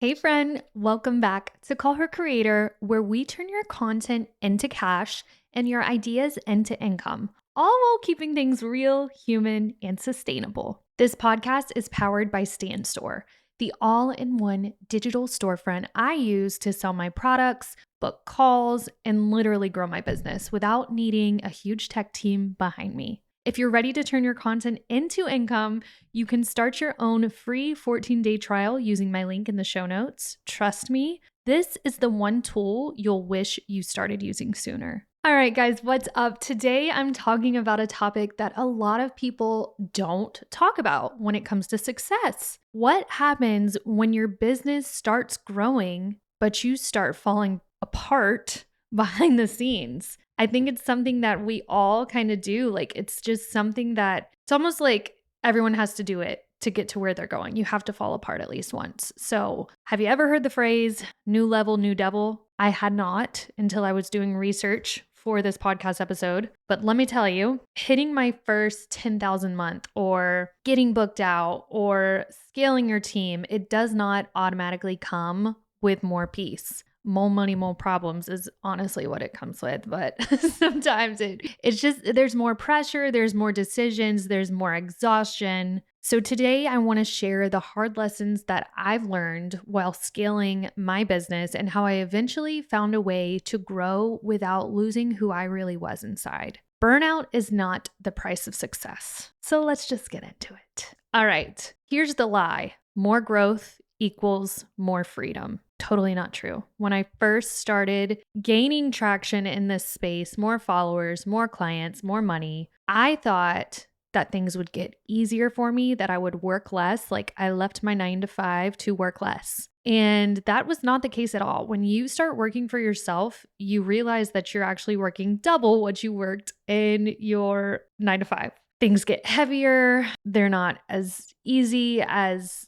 Hey friend, welcome back to Call Her Creator, where we turn your content into cash and your ideas into income, all while keeping things real, human, and sustainable. This podcast is powered by Stan Store, the all-in-one digital storefront I use to sell my products, book calls, and literally grow my business without needing a huge tech team behind me. If you're ready to turn your content into income, you can start your own free 14-day trial using my link in the show notes. Trust me, this is the one tool you'll wish you started using sooner. All right, guys, what's up? Today, I'm talking about a topic that a lot of people don't talk about when it comes to success. What happens when your business starts growing, but you start falling apart behind the scenes? I think it's something that we all kind of do. Like, it's just something that it's almost like everyone has to do it to get to where they're going. You have to fall apart at least once. So, have you ever heard the phrase new level, new devil? I had not until I was doing research for this podcast episode. But let me tell you, hitting my first 10,000 month or getting booked out or scaling your team, it does not automatically come with more peace. More money, more problems is honestly what it comes with. But sometimes it's just, there's more pressure, there's more decisions, there's more exhaustion. So today I want to share the hard lessons that I've learned while scaling my business and how I eventually found a way to grow without losing who I really was inside. Burnout is not the price of success. So let's just get into it. All right, here's the lie. More growth equals more freedom. Totally not true. When I first started gaining traction in this space, more followers, more clients, more money, I thought that things would get easier for me, that I would work less. Like I left my 9 to 5 to work less. And that was not the case at all. When you start working for yourself, you realize that you're actually working double what you worked in your 9 to 5. Things get heavier. They're not as easy as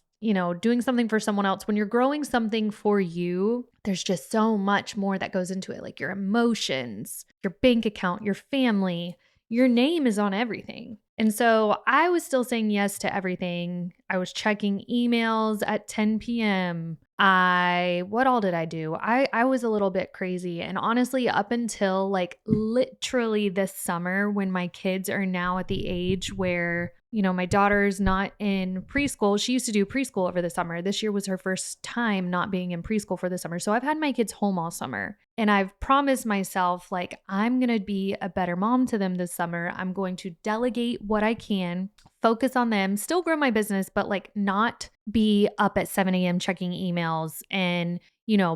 doing something for someone else. When you're growing something for you, there's just so much more that goes into it, like your emotions, your bank account, your family, your name is on everything. And so I was still saying yes to everything. I was checking emails at 10 p.m. What all did I do? I was a little bit crazy. And honestly, up until like literally this summer, when my kids are now at the age where my daughter's not in preschool. She used to do preschool over the summer. This year was her first time not being in preschool for the summer. So I've had my kids home all summer. And I've promised myself, like, I'm going to be a better mom to them this summer. I'm going to delegate what I can, focus on them, still grow my business, but like not be up at 7 a.m. checking emails and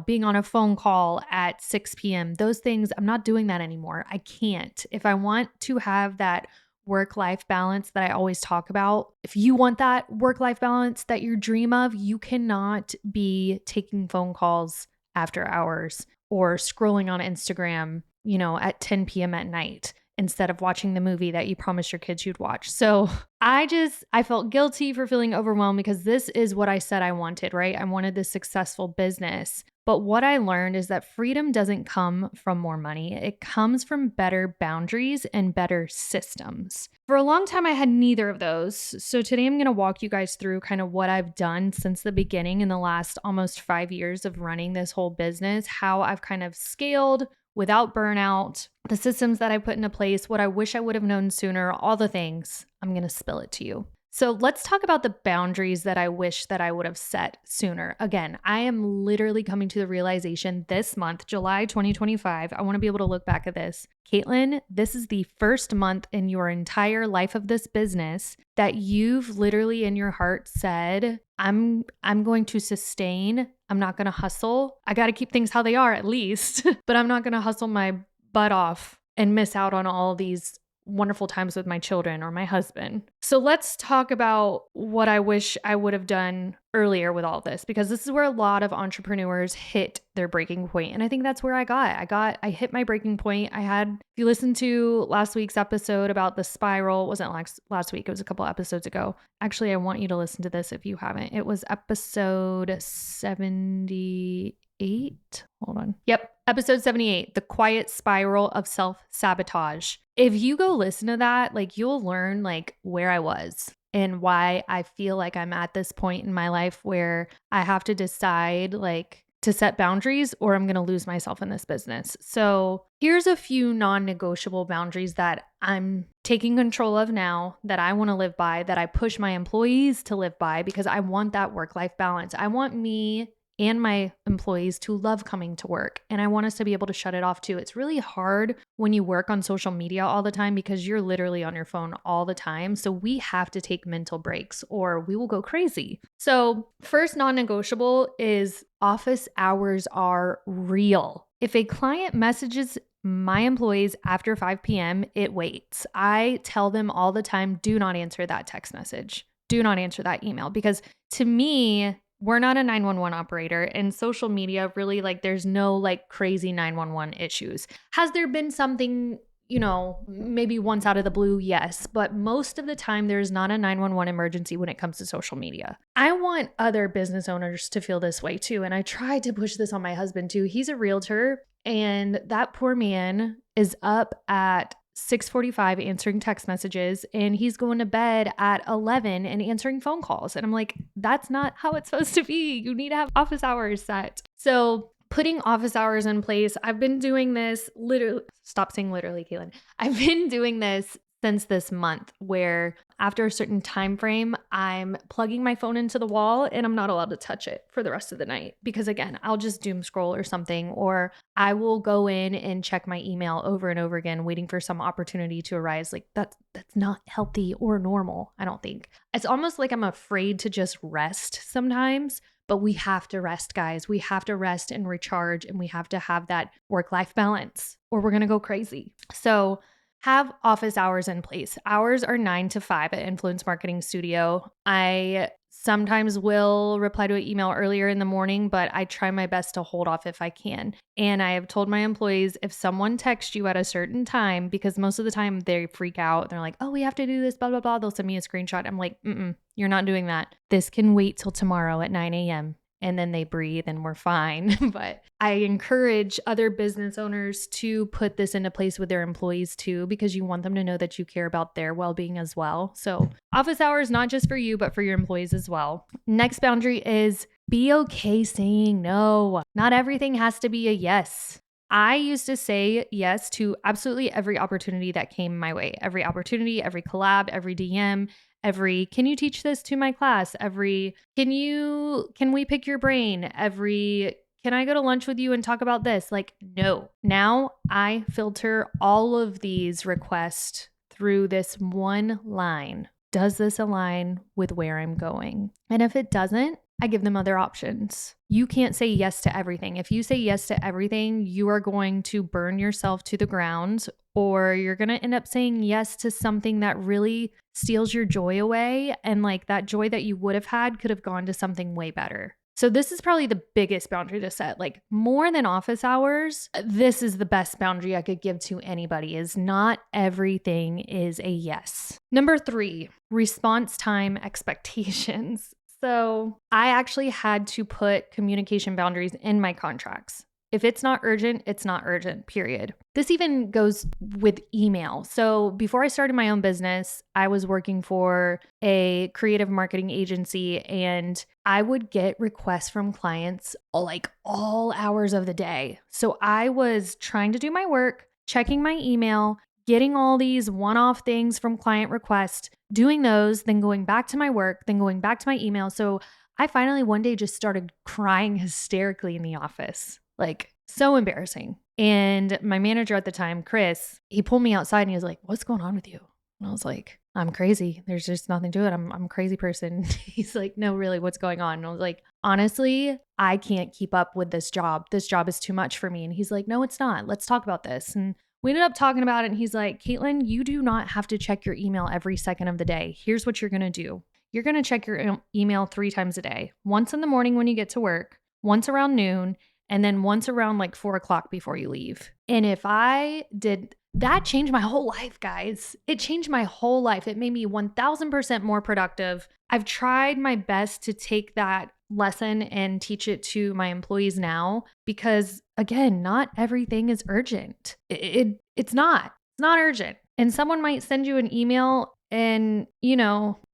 being on a phone call at 6 p.m. Those things, I'm not doing that anymore. I can't. If I want to have that work-life balance that I always talk about. If you want that work-life balance that you dream of, you cannot be taking phone calls after hours or scrolling on Instagram, at 10 p.m. at night instead of watching the movie that you promised your kids you'd watch. So I felt guilty for feeling overwhelmed because this is what I said I wanted, right? I wanted this successful business. But what I learned is that freedom doesn't come from more money. It comes from better boundaries and better systems. For a long time, I had neither of those. So today I'm going to walk you guys through kind of what I've done since the beginning in the last almost 5 years of running this whole business, how I've kind of scaled without burnout, the systems that I put into place, what I wish I would have known sooner, all the things. I'm going to spill it to you. So let's talk about the boundaries that I wish that I would have set sooner. Again, I am literally coming to the realization this month, July 2025. I want to be able to look back at this. Caitlin, this is the first month in your entire life of this business that you've literally in your heart said, I'm going to sustain. I'm not going to hustle. I got to keep things how they are at least, but I'm not going to hustle my butt off and miss out on all these wonderful times with my children or my husband. So let's talk about what I wish I would have done earlier with all this, because this is where a lot of entrepreneurs hit their breaking point. And I think that's where I hit my breaking point. If you listen to last week's episode about the spiral, it wasn't last week, it was a couple episodes ago. Actually, I want you to listen to this if you haven't. It was episode 78. Hold on. Yep. Episode 78, the quiet spiral of self-sabotage. If you go listen to that, like you'll learn like where I was. and why I feel like I'm at this point in my life where I have to decide like to set boundaries or I'm going to lose myself in this business. So, here's a few non-negotiable boundaries that I'm taking control of now that I want to live by, that I push my employees to live by because I want that work-life balance. I want me and my employees to love coming to work. And I want us to be able to shut it off too. It's really hard when you work on social media all the time because you're literally on your phone all the time. So we have to take mental breaks or we will go crazy. So, first non negotiable is office hours are real. If a client messages my employees after 5 p.m., it waits. I tell them all the time, do not answer that text message. Do not answer that email because to me, we're not a 911 operator and social media really like there's no like crazy 911 issues. Has there been something, maybe once out of the blue? Yes. But most of the time there's not a 911 emergency when it comes to social media. I want other business owners to feel this way too. And I tried to push this on my husband too. He's a realtor and that poor man is up at 6:45 answering text messages and he's going to bed at 11 and answering phone calls. And I'm like, that's not how it's supposed to be. You need to have office hours set. So putting office hours in place, I've been doing this literally, stop saying literally, Caitlin. I've been doing this since this month where after a certain time frame, I'm plugging my phone into the wall and I'm not allowed to touch it for the rest of the night because again, I'll just doom scroll or something, or I will go in and check my email over and over again, waiting for some opportunity to arise. Like that's not healthy or normal, I don't think. It's almost like I'm afraid to just rest sometimes. But we have to rest, guys. We have to rest and recharge, and we have to have that work-life balance, or we're going to go crazy. So have office hours in place. Hours are 9 to 5 at Influence Marketing Studio. I sometimes will reply to an email earlier in the morning, but I try my best to hold off if I can. And I have told my employees if someone texts you at a certain time, because most of the time they freak out, they're like, oh, we have to do this, blah, blah, blah. They'll send me a screenshot. I'm like, you're not doing that. This can wait till tomorrow at 9 a.m. And then they breathe and we're fine. But I encourage other business owners to put this into place with their employees too, because you want them to know that you care about their well-being as well. So office hours, not just for you, but for your employees as well. Next boundary is be okay saying no. Not everything has to be a yes. I used to say yes to absolutely every opportunity that came my way. Every opportunity, every collab, every DM, every, can you teach this to my class? Every, can we pick your brain? Every, can I go to lunch with you and talk about this? Like, no. Now I filter all of these requests through this one line. Does this align with where I'm going? And if it doesn't, I give them other options. You can't say yes to everything. If you say yes to everything, you are going to burn yourself to the ground, or you're going to end up saying yes to something that really steals your joy away. And like that joy that you would have had could have gone to something way better. So this is probably the biggest boundary to set, like more than office hours. This is the best boundary I could give to anybody, is not everything is a yes. Number 3, response time expectations. So I actually had to put communication boundaries in my contracts. If it's not urgent, it's not urgent, period. This even goes with email. So before I started my own business, I was working for a creative marketing agency and I would get requests from clients like all hours of the day. So I was trying to do my work, checking my email, getting all these one-off things from client requests, doing those, then going back to my work, then going back to my email. So I finally one day just started crying hysterically in the office. Like, so embarrassing. And my manager at the time, Chris, he pulled me outside and he was like, what's going on with you? And I was like, I'm crazy. There's just nothing to it. I'm a crazy person. He's like, no, really, what's going on? And I was like, honestly, I can't keep up with this job. This job is too much for me. And he's like, no, it's not. Let's talk about this. And we ended up talking about it. And he's like, Caitlin, you do not have to check your email every second of the day. Here's what you're going to do. You're going to check your email 3 times a day. Once in the morning when you get to work, once around noon, and then once around like 4 o'clock before you leave. And if I did that, changed my whole life, guys. It changed my whole life. It made me 1000% more productive. I've tried my best to take that lesson and teach it to my employees now because, again, not everything is urgent. It's not urgent. And someone might send you an email And,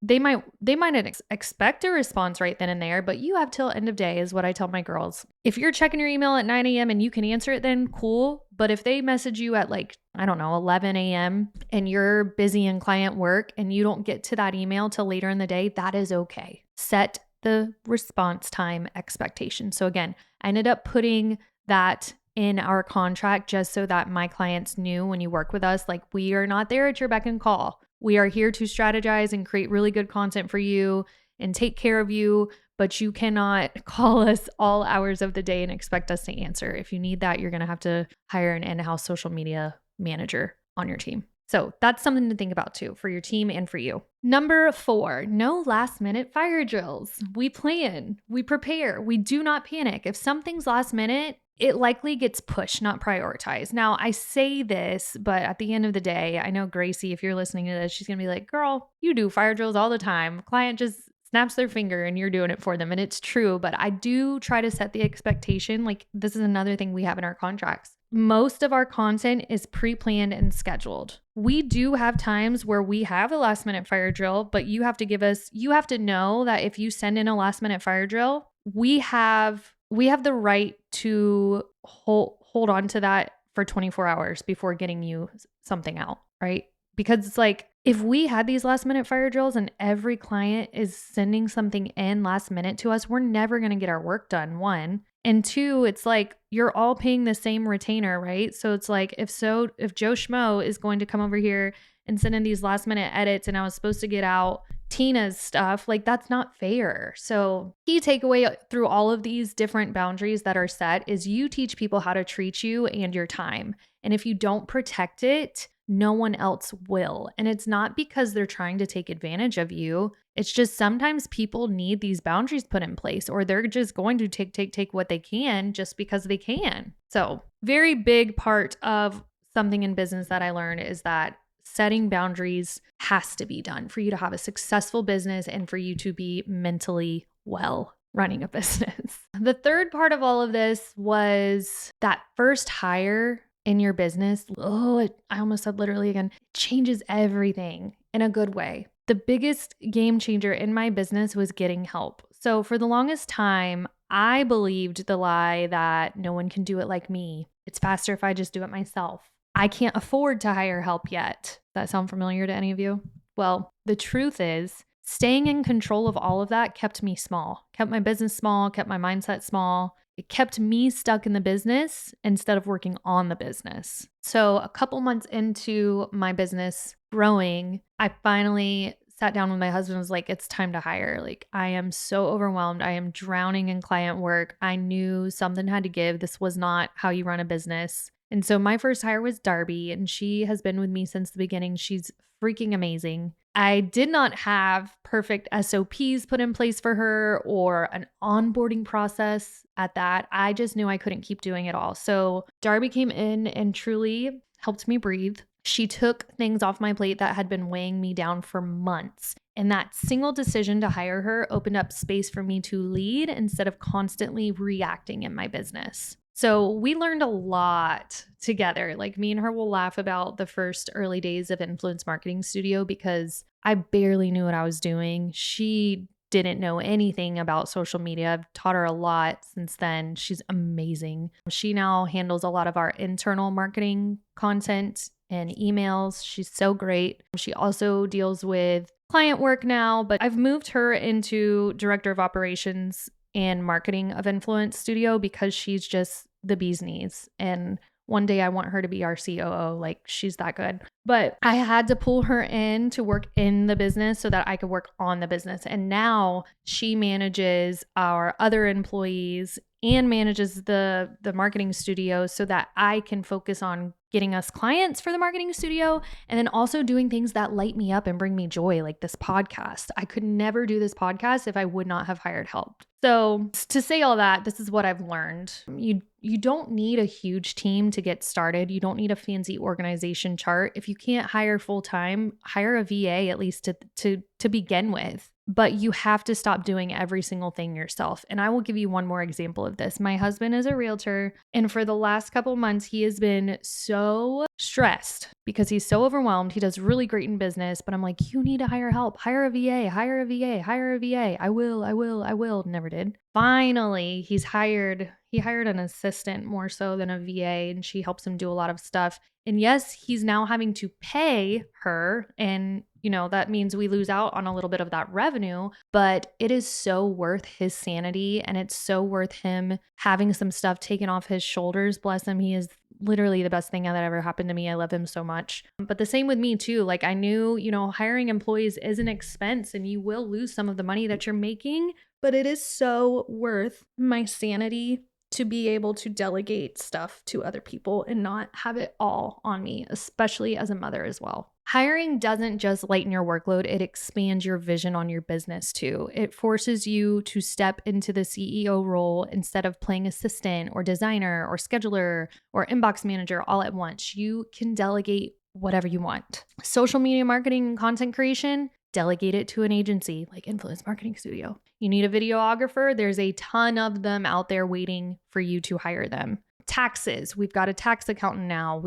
they might not expect a response right then and there, but you have till end of day is what I tell my girls. If you're checking your email at 9 a.m. and you can answer it, then cool. But if they message you at like, I don't know, 11 a.m. and you're busy in client work and you don't get to that email till later in the day, that is okay. Set the response time expectation. So again, I ended up putting that in our contract just so that my clients knew when you work with us, like, we are not there at your beck and call. We are here to strategize and create really good content for you and take care of you, but you cannot call us all hours of the day and expect us to answer. If you need that, you're going to have to hire an in-house social media manager on your team. So that's something to think about too for your team and for you. Number 4, no last minute fire drills. We plan, we prepare, we do not panic. If something's last minute, it likely gets pushed, not prioritized. Now, I say this, but at the end of the day, I know Gracie, if you're listening to this, she's going to be like, girl, you do fire drills all the time. Client just snaps their finger and you're doing it for them. And it's true, but I do try to set the expectation. Like, this is another thing we have in our contracts. Most of our content is pre-planned and scheduled. We do have times where we have a last minute fire drill, but you have to know that if you send in a last minute fire drill, we have the right to hold on to that for 24 hours before getting you something out, right? Because it's like, if we had these last minute fire drills and every client is sending something in last minute to us, we're never going to get our work done, 1. And 2, it's like, you're all paying the same retainer, right? So it's like, if Joe Schmo is going to come over here and send in these last minute edits and I was supposed to get out Tina's stuff, like, that's not fair. So key takeaway through all of these different boundaries that are set is you teach people how to treat you and your time. And if you don't protect it, no one else will. And it's not because they're trying to take advantage of you. It's just sometimes people need these boundaries put in place, or they're just going to take what they can just because they can. So very big part of something in business that I learned is that setting boundaries has to be done for you to have a successful business and for you to be mentally well running a business. The third part of all of this was that first hire in your business. I almost said literally again, changes everything in a good way. The biggest game changer in my business was getting help. So for the longest time, I believed the lie that no one can do it like me. It's faster if I just do it myself. I can't afford to hire help yet. That sound familiar to any of you? Well, the truth is, staying in control of all of that kept me small, kept my business small, kept my mindset small. It kept me stuck in the business instead of working on the business. So a couple months into my business growing, I finally sat down with my husband and was like, it's time to hire. Like, I am so overwhelmed. I am drowning in client work. I knew something had to give. This was not how you run a business. And so my first hire was Darby, and she has been with me since the beginning. She's freaking amazing. I did not have perfect SOPs put in place for her or an onboarding process at that. I just knew I couldn't keep doing it all. So Darby came in and truly helped me breathe. She took things off my plate that had been weighing me down for months. And that single decision to hire her opened up space for me to lead instead of constantly reacting in my business. So we learned a lot together. Like, me and her will laugh about the first early days of Influence Marketing Studio because I barely knew what I was doing. She didn't know anything about social media. I've taught her a lot since then. She's amazing. She now handles a lot of our internal marketing content and emails. She's so great. She also deals with client work now, but I've moved her into director of operations and marketing of Influence Studio because she's just the bee's knees. And one day I want her to be our COO. Like, she's that good. But I had to pull her in to work in the business so that I could work on the business. And now she manages our other employees and manages the marketing studio so that I can focus on getting us clients for the marketing studio and then also doing things that light me up and bring me joy, like this podcast. I could never do this podcast if I would not have hired help. So to say all that, this is what I've learned. You don't need a huge team to get started. You don't need a fancy organization chart. If you can't hire full time, hire a VA at least to begin with. but you have to stop doing every single thing yourself. And I will give you one more example of this. My husband is a realtor, and for the last couple months, he has been so stressed because he's so overwhelmed. He does really great in business, but I'm like, you need to hire help. Hire a VA, hire a VA, hire a VA. I will. Never did. Finally, he hired an assistant more so than a VA, and she helps him do a lot of stuff. And yes, he's now having to pay her, and that means we lose out on a little bit of that revenue, but it is so worth his sanity, and it's so worth him having some stuff taken off his shoulders. Bless him. He is literally the best thing that ever happened to me. I love him so much. But the same with me too. Like I knew, hiring employees is an expense and you will lose some of the money that you're making, but it is so worth my sanity to be able to delegate stuff to other people and not have it all on me, especially as a mother as well. Hiring doesn't just lighten your workload, it expands your vision on your business too. It forces you to step into the CEO role instead of playing assistant or designer or scheduler or inbox manager all at once. You can delegate whatever you want. Social media marketing and content creation, delegate it to an agency like Influence Marketing Studio. You need a videographer, there's a ton of them out there waiting for you to hire them. Taxes, we've got a tax accountant now.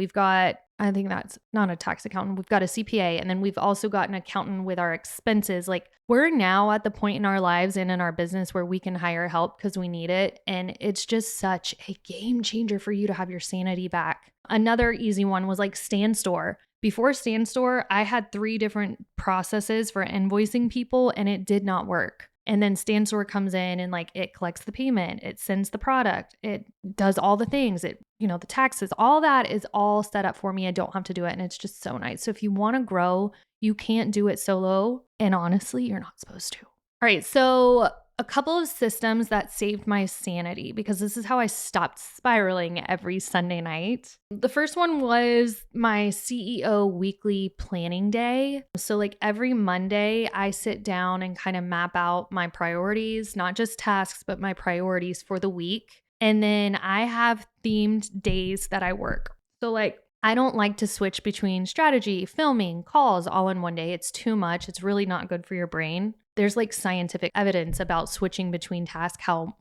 I think that's not a tax accountant. We've got a CPA, and then we've also got an accountant with our expenses. Like we're now at the point in our lives and in our business where we can hire help because we need it. And it's just such a game changer for you to have your sanity back. Another easy one was like StanStore. Before StanStore, I had 3 different processes for invoicing people and it did not work. And then StanStore comes in and like it collects the payment, it sends the product, it does all the things, the taxes, all that is all set up for me. I don't have to do it. And it's just so nice. So if you want to grow, you can't do it solo. And honestly, you're not supposed to. All right. So a couple of systems that saved my sanity because this is how I stopped spiraling every Sunday night. The first one was my CEO weekly planning day. So like every Monday, I sit down and kind of map out my priorities, not just tasks, but my priorities for the week. And then I have themed days that I work. So like I don't like to switch between strategy, filming, calls all in one day. It's too much. It's really not good for your brain. There's like scientific evidence about switching between tasks, how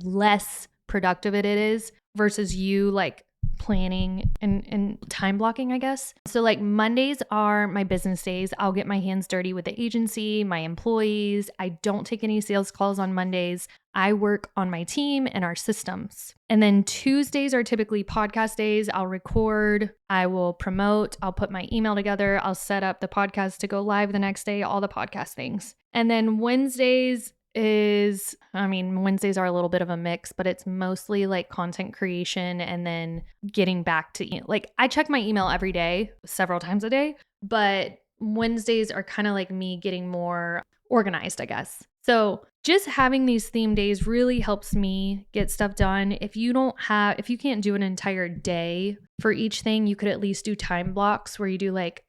less productive it is versus you like planning and time blocking, I guess. So like Mondays are my business days. I'll get my hands dirty with the agency, my employees. I don't take any sales calls on Mondays. I work on my team and our systems. And then Tuesdays are typically podcast days. I'll record, I will promote, I'll put my email together, I'll set up the podcast to go live the next day, all the podcast things. And then Wednesdays are a little bit of a mix, but it's mostly like content creation and then getting back to, like I check my email every day, several times a day, but Wednesdays are kind of like me getting more organized, I guess. So just having these theme days really helps me get stuff done. If you can't do an entire day for each thing, you could at least do time blocks where you do like,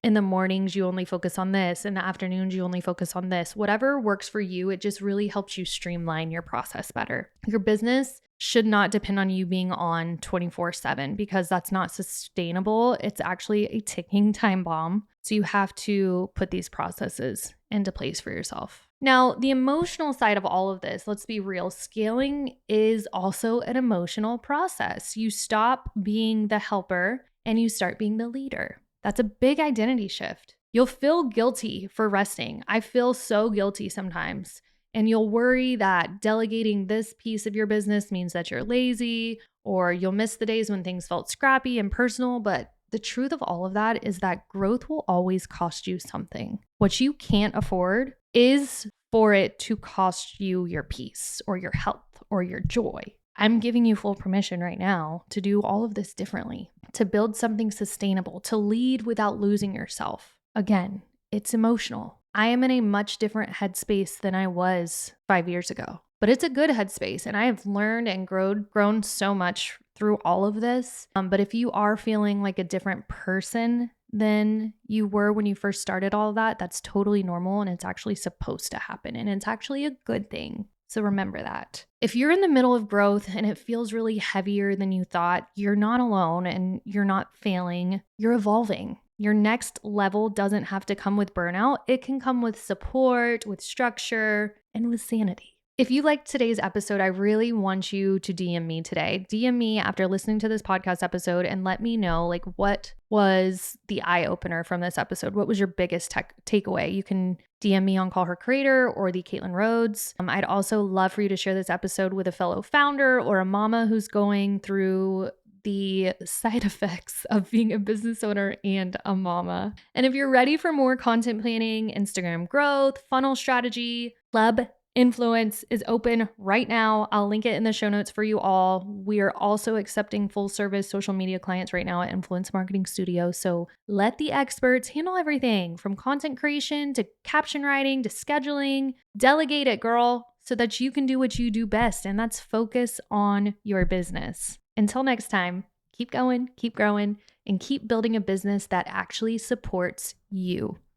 in the mornings, you only focus on this. In the afternoons, you only focus on this. Whatever works for you, it just really helps you streamline your process better. Your business should not depend on you being on 24/7 because that's not sustainable. It's actually a ticking time bomb. So you have to put these processes into place for yourself. Now, the emotional side of all of this, let's be real, scaling is also an emotional process. You stop being the helper and you start being the leader. That's a big identity shift. You'll feel guilty for resting. I feel so guilty sometimes. And you'll worry that delegating this piece of your business means that you're lazy, or you'll miss the days when things felt scrappy and personal. But the truth of all of that is that growth will always cost you something. What you can't afford is for it to cost you your peace or your health or your joy. I'm giving you full permission right now to do all of this differently, to build something sustainable, to lead without losing yourself. Again, it's emotional. I am in a much different headspace than I was 5 years ago, but it's a good headspace. And I have learned and grown so much through all of this. But if you are feeling like a different person than you were when you first started all of that, that's totally normal. And it's actually supposed to happen. And it's actually a good thing. So remember that. If you're in the middle of growth and it feels really heavier than you thought, you're not alone and you're not failing. You're evolving. Your next level doesn't have to come with burnout. It can come with support, with structure, and with sanity. If you liked today's episode, I really want you to DM me today. DM me after listening to this podcast episode and let me know like what was the eye opener from this episode. What was your biggest takeaway? You can DM me on Call Her Creator or the Caitlin Rhodes. I'd also love for you to share this episode with a fellow founder or a mama who's going through the side effects of being a business owner and a mama. And if you're ready for more content planning, Instagram growth, funnel strategy, Club Influence is open right now. I'll link it in the show notes for you all. We are also accepting full service social media clients right now at Influence Marketing Studio. So let the experts handle everything from content creation to caption writing to scheduling. Delegate it, girl, so that you can do what you do best, and that's focus on your business. Until next time, keep going, keep growing, and keep building a business that actually supports you.